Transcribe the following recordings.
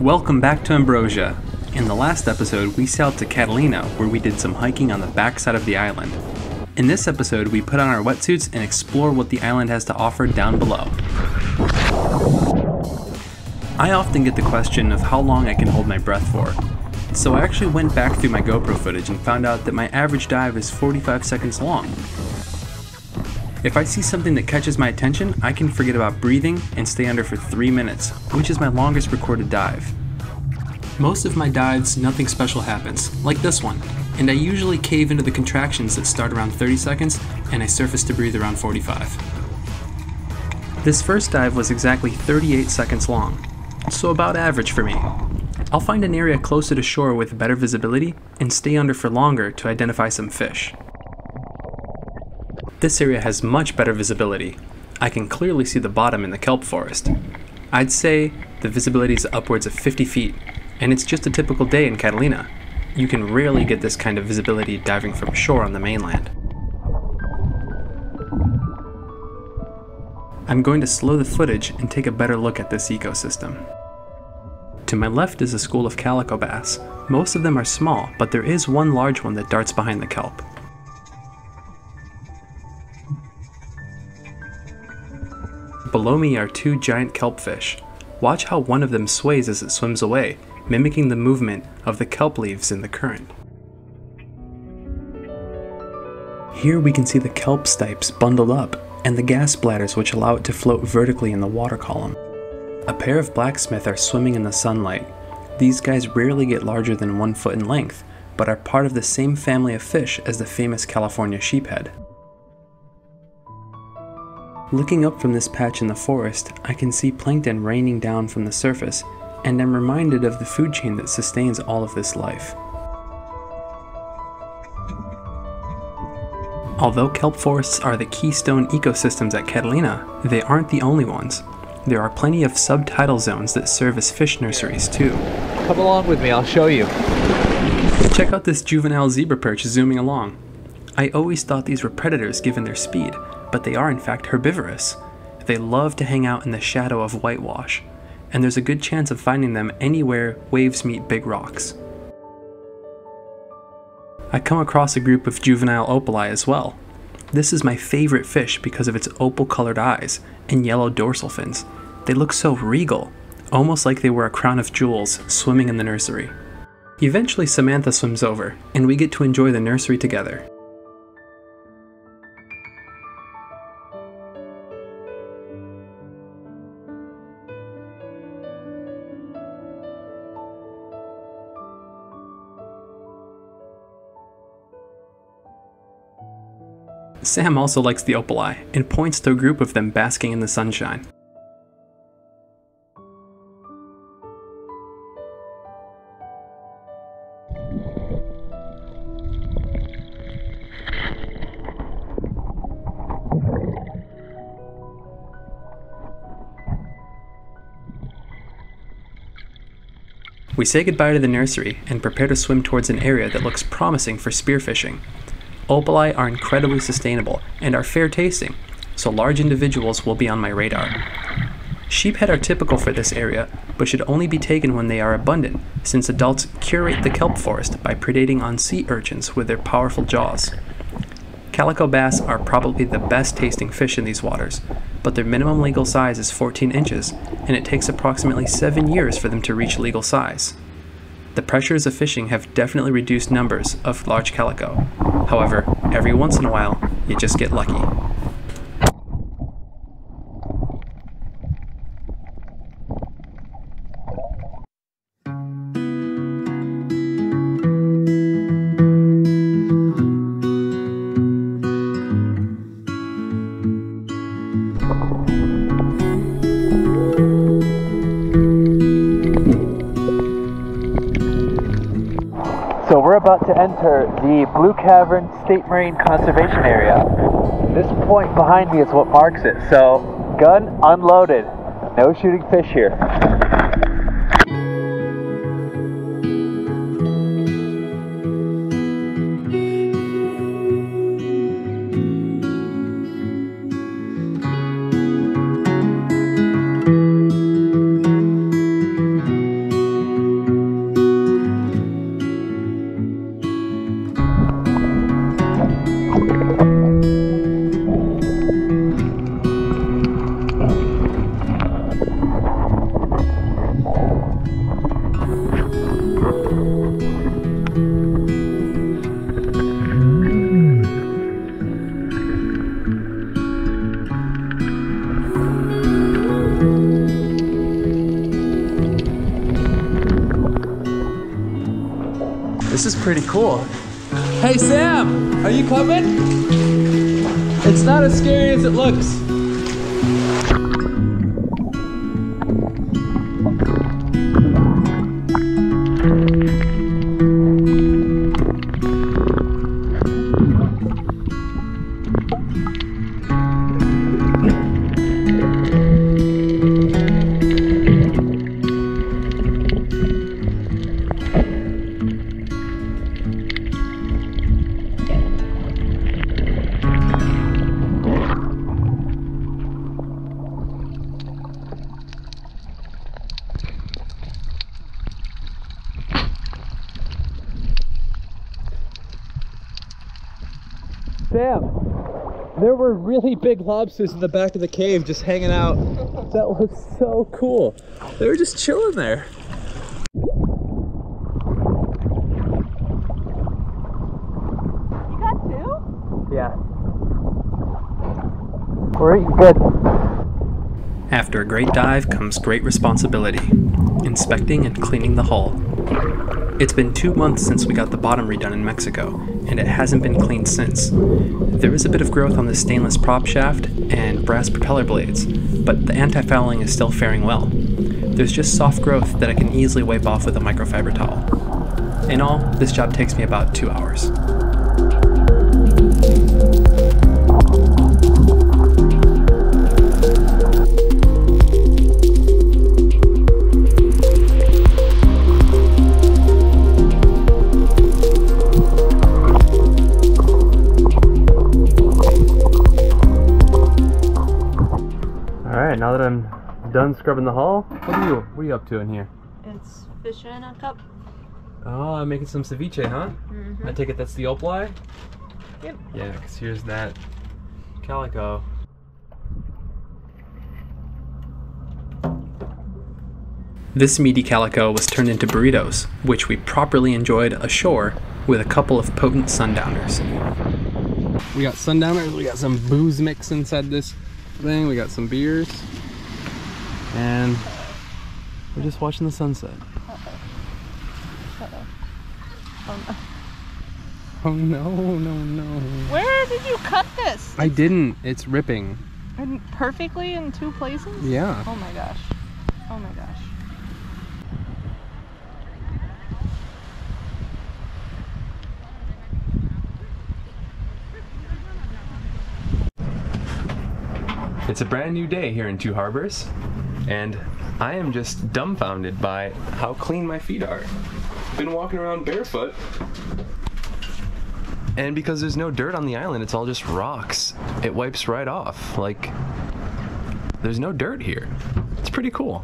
Welcome back to Ambrosia. In the last episode, we sailed to Catalina, where we did some hiking on the backside of the island. In this episode, we put on our wetsuits and explore what the island has to offer down below. I often get the question of how long I can hold my breath for, so I actually went back through my GoPro footage and found out that my average dive is 45 seconds long. If I see something that catches my attention, I can forget about breathing and stay under for 3 minutes, which is my longest recorded dive. Most of my dives, nothing special happens, like this one, and I usually cave into the contractions that start around 30 seconds, and I surface to breathe around 45. This first dive was exactly 38 seconds long, so about average for me. I'll find an area closer to shore with better visibility and stay under for longer to identify some fish. This area has much better visibility. I can clearly see the bottom in the kelp forest. I'd say the visibility is upwards of 50 feet, and it's just a typical day in Catalina. You can rarely get this kind of visibility diving from shore on the mainland. I'm going to slow the footage and take a better look at this ecosystem. To my left is a school of calico bass. Most of them are small, but there is one large one that darts behind the kelp. Below me are two giant kelpfish. Watch how one of them sways as it swims away, mimicking the movement of the kelp leaves in the current. Here we can see the kelp stipes bundled up, and the gas bladders which allow it to float vertically in the water column. A pair of Blacksmith are swimming in the sunlight. These guys rarely get larger than 1 foot in length, but are part of the same family of fish as the famous California sheephead. Looking up from this patch in the forest, I can see plankton raining down from the surface, and I'm reminded of the food chain that sustains all of this life. Although kelp forests are the keystone ecosystems at Catalina, they aren't the only ones. There are plenty of sub-tidal zones that serve as fish nurseries too. Come along with me, I'll show you. Check out this juvenile zebra perch zooming along. I always thought these were predators given their speed, but they are in fact herbivorous. They love to hang out in the shadow of whitewash, and there's a good chance of finding them anywhere waves meet big rocks. I come across a group of juvenile opaleye as well. This is my favorite fish because of its opal-colored eyes and yellow dorsal fins. They look so regal, almost like they were a crown of jewels swimming in the nursery. Eventually Samantha swims over, and we get to enjoy the nursery together. Sam also likes the opaleye and points to a group of them basking in the sunshine. We say goodbye to the nursery and prepare to swim towards an area that looks promising for spearfishing. Opaleye are incredibly sustainable and are fair tasting, so large individuals will be on my radar. Sheephead are typical for this area, but should only be taken when they are abundant, since adults curate the kelp forest by predating on sea urchins with their powerful jaws. Calico bass are probably the best tasting fish in these waters, but their minimum legal size is 14 inches, and it takes approximately 7 years for them to reach legal size. The pressures of fishing have definitely reduced numbers of large calico. However, every once in a while, you just get lucky. So we're about to enter the Blue Cavern State Marine Conservation Area. This point behind me is what marks it. So, gun unloaded. No shooting fish here. This is pretty cool. Hey Sam, are you coming? It's not as scary as it looks. Sam, there were really big lobsters in the back of the cave just hanging out. That was so cool. They were just chilling there. You got two? Yeah. We're eating good. After a great dive comes great responsibility, inspecting and cleaning the hull. It's been 2 months since we got the bottom redone in Mexico, and it hasn't been cleaned since. There is a bit of growth on the stainless prop shaft and brass propeller blades, but the antifouling is still faring well. There's just soft growth that I can easily wipe off with a microfiber towel. In all, this job takes me about 2 hours. Now that I'm done scrubbing the hull, what are you up to in here? It's fish in a cup. Oh, I'm making some ceviche, huh? Mm-hmm. I take it that's the opaleye? Yep. Yeah, because here's that Calico. This meaty calico was turned into burritos, which we properly enjoyed ashore with a couple of potent Sundowners. We got Sundowners, we got some booze mix inside this thing, we got some beers, and we're just watching the sunset. Oh no, no, no. Where did you cut this? I didn't, it's ripping. And perfectly in 2 places? Yeah. Oh my gosh. Oh my gosh. It's a brand new day here in Two Harbors, and I am just dumbfounded by how clean my feet are. Been walking around barefoot, and because there's no dirt on the island, it's all just rocks. It wipes right off. Like, there's no dirt here. It's pretty cool.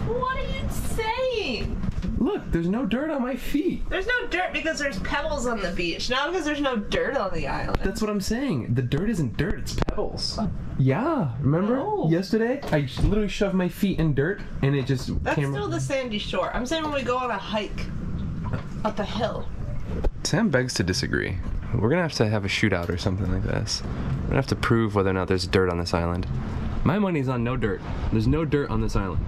What are you saying? Look, there's no dirt on my feet. There's no dirt because there's pebbles on the beach, not because there's no dirt on the island. That's what I'm saying. The dirt isn't dirt, it's pebbles. Yeah, remember yesterday? I literally shoved my feet in dirt and it just That's came. still the sandy shore. I'm saying when we go on a hike up a hill. Sam begs to disagree. We're gonna have to have a shootout or something like this. We're gonna have to prove whether or not there's dirt on this island. My money's on no dirt. There's no dirt on this island.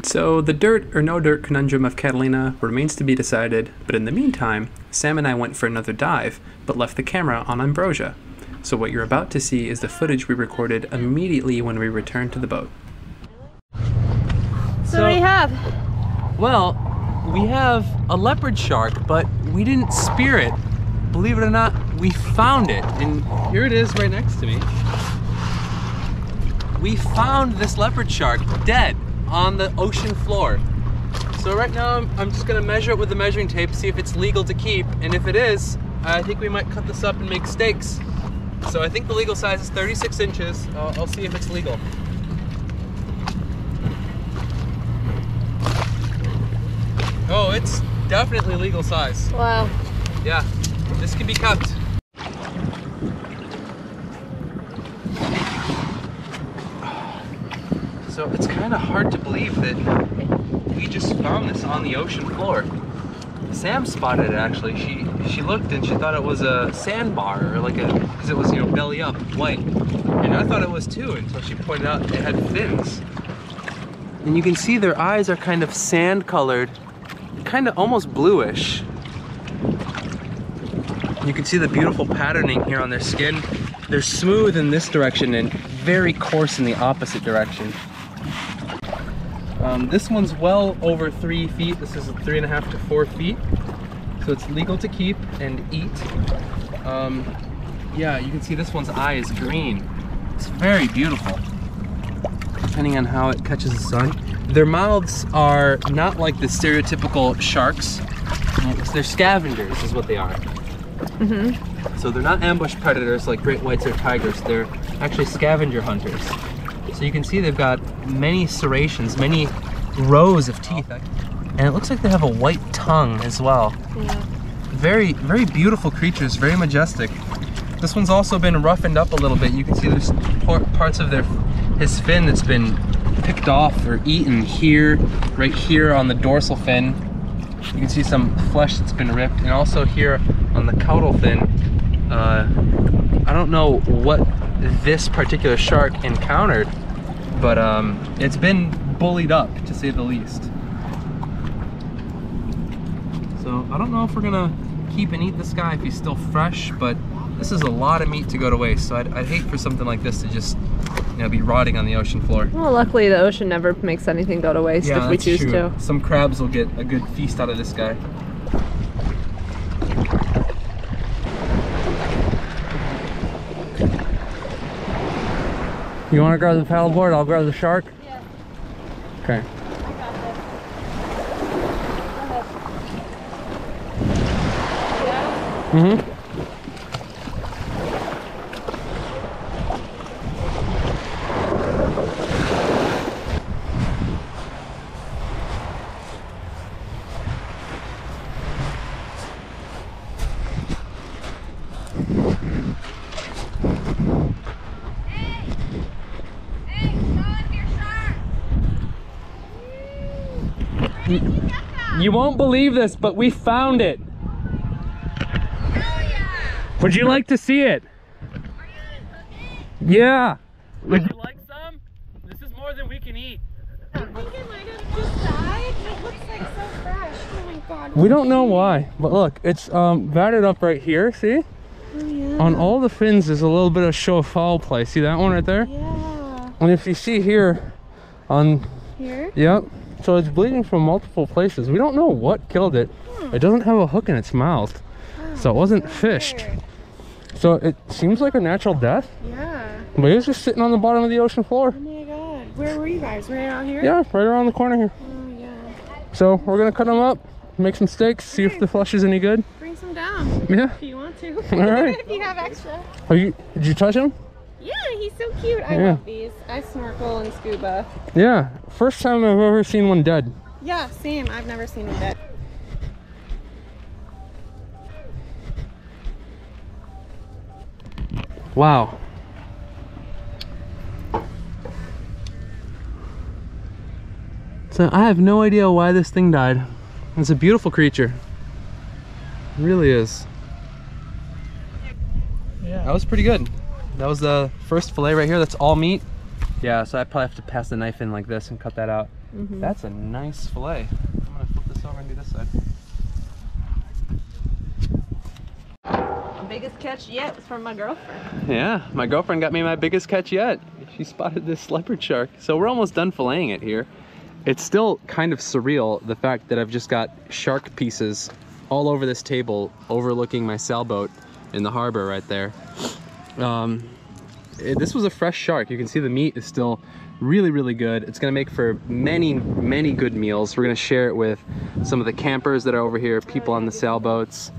So the dirt or no dirt conundrum of Catalina remains to be decided, but in the meantime, Sam and I went for another dive, but left the camera on Ambrosia. So what you're about to see is the footage we recorded immediately when we returned to the boat. So what do you have? Well, we have a leopard shark, but we didn't spear it. Believe it or not, we found it, and here it is right next to me. We found this leopard shark dead on the ocean floor. So right now I'm just gonna measure it with the measuring tape, see if it's legal to keep, and if it is, I think we might cut this up and make steaks. So I think the legal size is 36 inches. I'll see if it's legal. Oh, it's definitely legal size. Wow. Yeah, this can be kept. So it's kind of hard to believe that we just found this on the ocean floor. Sam spotted it actually. She looked and she thought it was a sandbar or like a, because it was, you know, belly up, white. And I thought it was too until she pointed out it had fins. And you can see their eyes are kind of sand colored, kind of almost bluish. You can see the beautiful patterning here on their skin. They're smooth in this direction and very coarse in the opposite direction. This one's well over 3 feet. This is 3.5 to 4 feet. So it's legal to keep and eat. Yeah, you can see this one's eye is green. It's very beautiful, depending on how it catches the sun. Their mouths are not like the stereotypical sharks. They're scavengers is what they are. So they're not ambush predators like great whites or tigers. They're actually scavenger hunters. So you can see they've got many serrations, many rows of teeth. And it looks like they have a white tongue as well. Yeah. Very, very beautiful creatures, very majestic. This one's also been roughened up a little bit. You can see there's parts of his fin that's been picked off or eaten here, right here on the dorsal fin. You can see some flesh that's been ripped, and also here on the caudal fin. I don't know what this particular shark encountered, but it's been bullied up, to say the least. So I don't know if we're gonna keep and eat this guy if he's still fresh, but this is a lot of meat to go to waste. So I'd hate for something like this to just, you know, be rotting on the ocean floor. Well, luckily the ocean never makes anything go to waste if we choose to. Some crabs will get a good feast out of this guy. You want to grab the paddleboard? I'll grab the shark? Yeah. Okay. I got this. Go ahead. Yeah? You won't believe this, but we found it. Hell yeah. Would you like to see it? Are you gonna cook it? Yeah. Would you like some? This is more than we can eat. I think it might have just died. It looks like so fresh. Oh my god. We don't know why, but look, it's vatted up right here, see? Oh yeah. On all the fins there's a little bit of show of foul play. See that one right there? Yeah. And if you see here on here? Yep. So it's bleeding from multiple places. We don't know what killed it. It doesn't have a hook in its mouth. Oh, so it wasn't fished. Weird. So it seems like a natural death. Yeah. But it was just sitting on the bottom of the ocean floor. Oh my god. Where were you guys? Right out here? Yeah, right around the corner here. Oh yeah. So we're gonna cut them up, make some steaks, see if the flesh is any good. Bring some down. Yeah. If you want to. All right. If you have extra. Did you touch him? Yeah, he's so cute. I love these. I snorkel and scuba. Yeah. First time I've ever seen one dead. Yeah, same. I've never seen him dead. Wow. So I have no idea why this thing died. It's a beautiful creature. It really is. Yeah. That was pretty good. That was the first fillet right here. That's all meat. Yeah, so I probably have to pass the knife in like this and cut that out. That's a nice fillet. I'm gonna flip this over and do this side. My biggest catch yet was from my girlfriend. Yeah, my girlfriend got me my biggest catch yet. She spotted this leopard shark. So we're almost done filleting it here. It's still kind of surreal, the fact that I've just got shark pieces all over this table overlooking my sailboat in the harbor right there. This was a fresh shark. You can see the meat is still really, really good. It's gonna make for many, many good meals. We're gonna share it with some of the campers that are over here, people on the sailboats,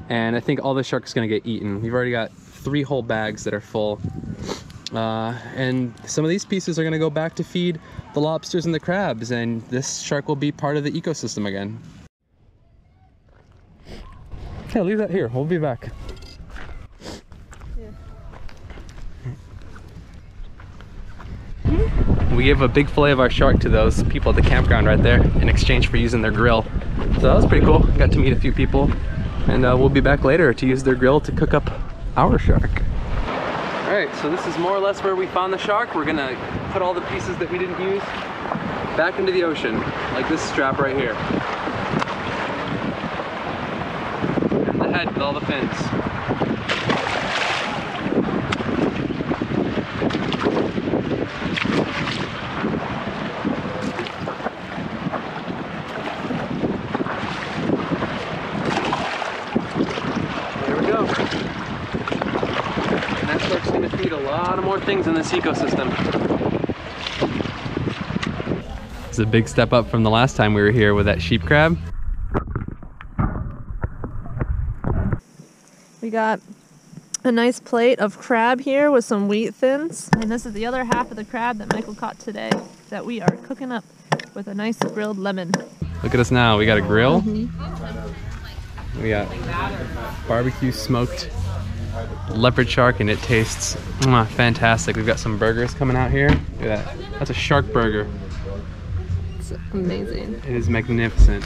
and I think all the shark is gonna get eaten. We've already got 3 whole bags that are full. And some of these pieces are gonna go back to feed the lobsters and the crabs, and this shark will be part of the ecosystem again. Okay, leave that here. We'll be back. We gave a big fillet of our shark to those people at the campground right there in exchange for using their grill. So that was pretty cool. Got to meet a few people, and we'll be back later to use their grill to cook up our shark. All right, so this is more or less where we found the shark. We're gonna put all the pieces that we didn't use back into the ocean, like this strap right here. And the head with all the fins. lot of more things in this ecosystem. It's a big step up from the last time we were here with that sheep crab. We got a nice plate of crab here with some wheat thins. And this is the other half of the crab that Michael caught today that we are cooking up with a nice grilled lemon. Look at us now. We got a grill. We got barbecue smoked leopard shark, and it tastes fantastic. We've got some burgers coming out here. Look at that. That's a shark burger. It's amazing. It is magnificent.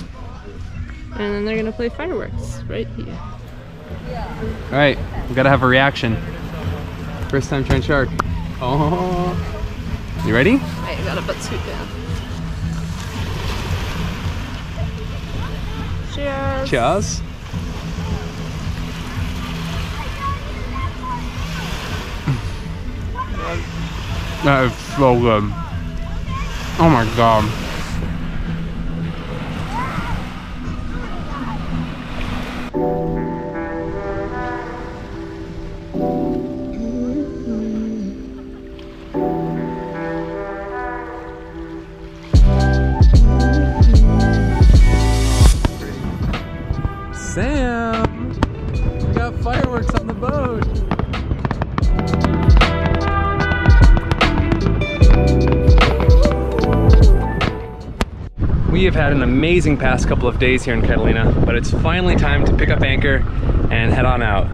And then they're gonna play fireworks right here. All right, we gotta have a reaction. First time trying shark. Oh, you ready? I got a butt scoop down. Cheers. Cheers. That is so good. Oh my god. Sam, we got fireworks on the boat. We have had an amazing past couple of days here in Catalina, but it's finally time to pick up anchor and head on out.